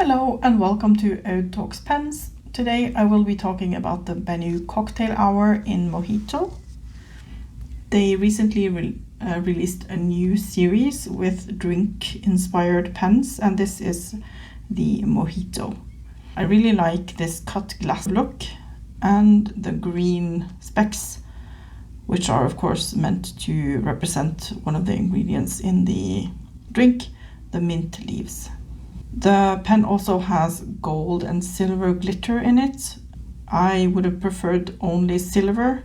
Hello and welcome to Oud Talks Pens. Today I will be talking about the Benu Cocktail Hour in Mojito. They recently released a new series with drink-inspired pens, and this is the Mojito. I really like this cut glass look and the green specks, which are of course meant to represent one of the ingredients in the drink, the mint leaves. The pen also has gold and silver glitter in it. I would have preferred only silver,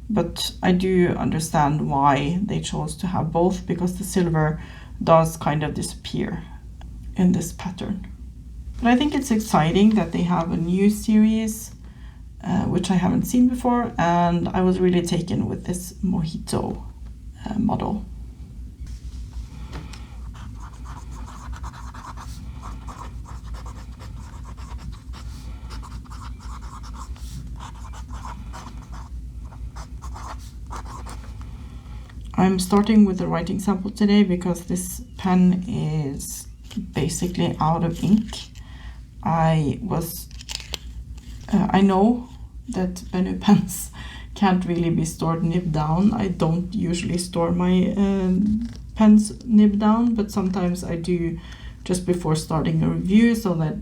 but I do understand why they chose to have both, because the silver does kind of disappear in this pattern. But I think it's exciting that they have a new series, which I haven't seen before, and I was really taken with this Mojito model. I'm starting with the writing sample today because this pen is basically out of ink. I know that Benu pens can't really be stored nib down. I don't usually store my pens nib down, but sometimes I do just before starting a review, so that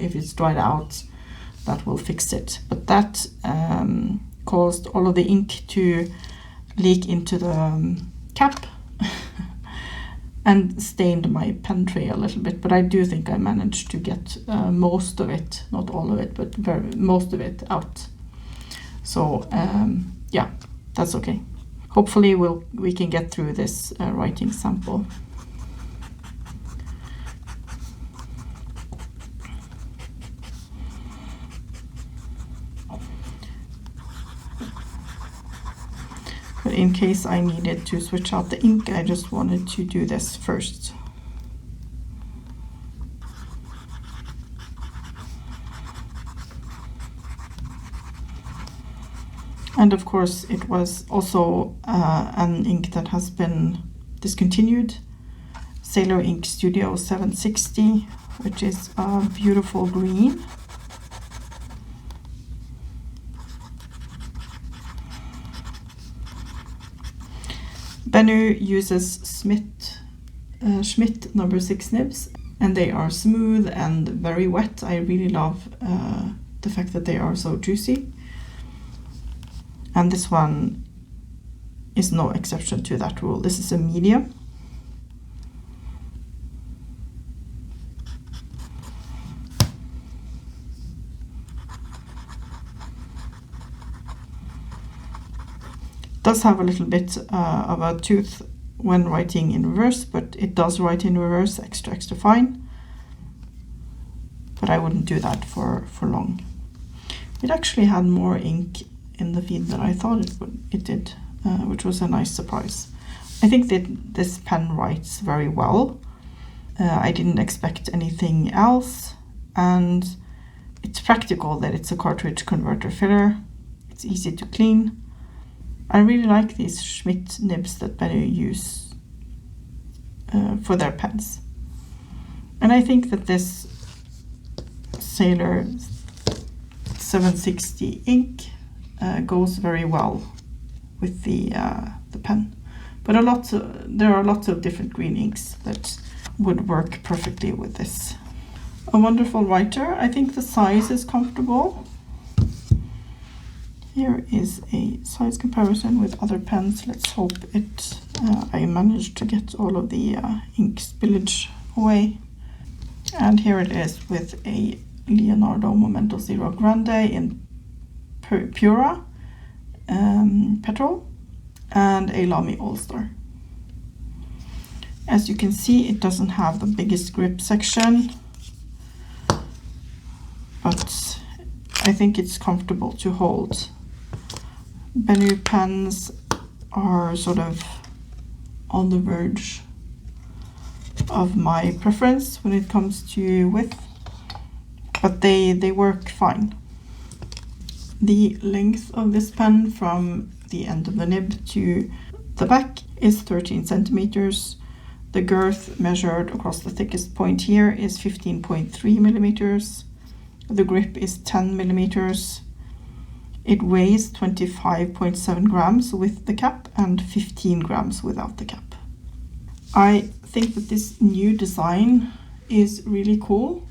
if it's dried out, that will fix it. But that caused all of the ink to leak into the cap and stained my pen tray a little bit, but I do think I managed to get most of it, not all of it, but most of it out. So yeah, that's okay. Hopefully we can get through this writing sample. But in case I needed to switch out the ink, I just wanted to do this first. And of course, it was also an ink that has been discontinued, Sailor Ink Studio 760, which is a beautiful green. Benu uses Schmidt number 6 nibs, and they are smooth and very wet. I really love the fact that they are so juicy. And this one is no exception to that rule. This is a medium. Does have a little bit of a tooth when writing in reverse, but it does write in reverse extra fine. But I wouldn't do that for long. It actually had more ink in the feed than I thought it did, which was a nice surprise. I think that this pen writes very well. I didn't expect anything else, and it's practical that it's a cartridge converter filler. It's easy to clean. I really like these Schmidt nibs that Benu use for their pens. And I think that this Sailor 760 ink goes very well with the pen. But there are lots of different green inks that would work perfectly with this. A wonderful writer. I think the size is comfortable. Here is a size comparison with other pens. Let's hope I managed to get all of the ink spillage away. And here it is with a Leonardo Momento Zero Grande in Pura petrol and a Lamy All-Star. As you can see, it doesn't have the biggest grip section, but I think it's comfortable to hold. Benu pens are sort of on the verge of my preference when it comes to width, but they work fine. The length of this pen from the end of the nib to the back is 13 centimeters. The girth measured across the thickest point here is 15.3 millimeters. The grip is 10 millimeters. It weighs 25.7 grams with the cap and 15 grams without the cap. I think that this new design is really cool.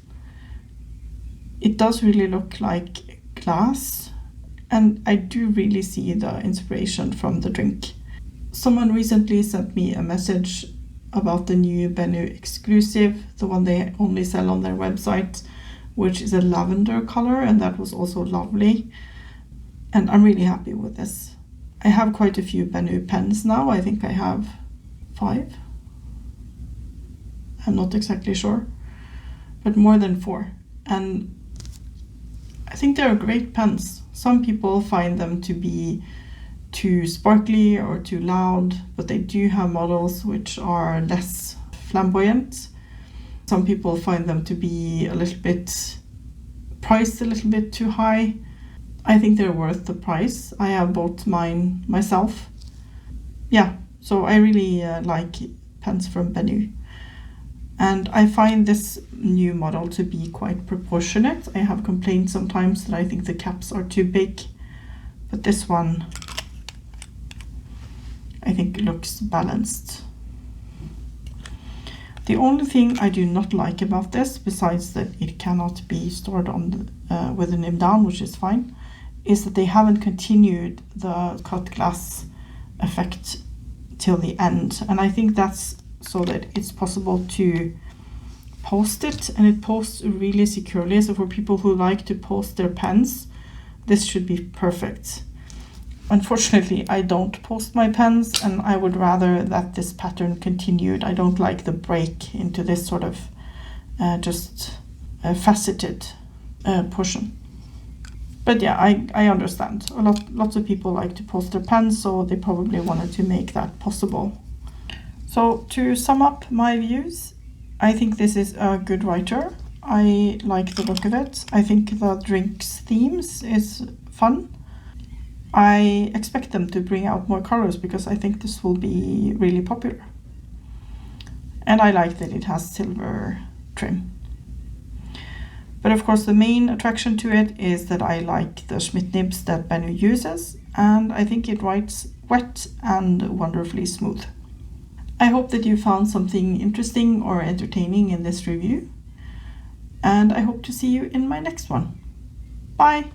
It does really look like glass, and I do really see the inspiration from the drink. Someone recently sent me a message about the new Benu exclusive, the one they only sell on their website, which is a lavender color, and that was also lovely. And I'm really happy with this. I have quite a few Benu pens now. I think I have 5. I'm not exactly sure, but more than 4. And I think they're great pens. Some people find them to be too sparkly or too loud, but they do have models which are less flamboyant. Some people find them to be priced a little bit too high. I think they're worth the price. I have bought mine myself. Yeah, so I really like pens from Benu. And I find this new model to be quite proportionate. I have complained sometimes that I think the caps are too big, but this one I think looks balanced. The only thing I do not like about this, besides that it cannot be stored on with the nib down, which is fine, is that they haven't continued the cut glass effect till the end. And I think that's so that it's possible to post it, and it posts really securely. So for people who like to post their pens, this should be perfect. Unfortunately, I don't post my pens, and I would rather that this pattern continued. I don't like the break into this sort of just faceted portion. But yeah, I understand. Lots of people like to post their pens, so they probably wanted to make that possible. So to sum up my views, I think this is a good writer. I like the look of it. I think the drinks themes is fun. I expect them to bring out more colors because I think this will be really popular. And I like that it has silver trim. But of course the main attraction to it is that I like the Schmidt nibs that Benu uses, and I think it writes wet and wonderfully smooth. I hope that you found something interesting or entertaining in this review, and I hope to see you in my next one. Bye!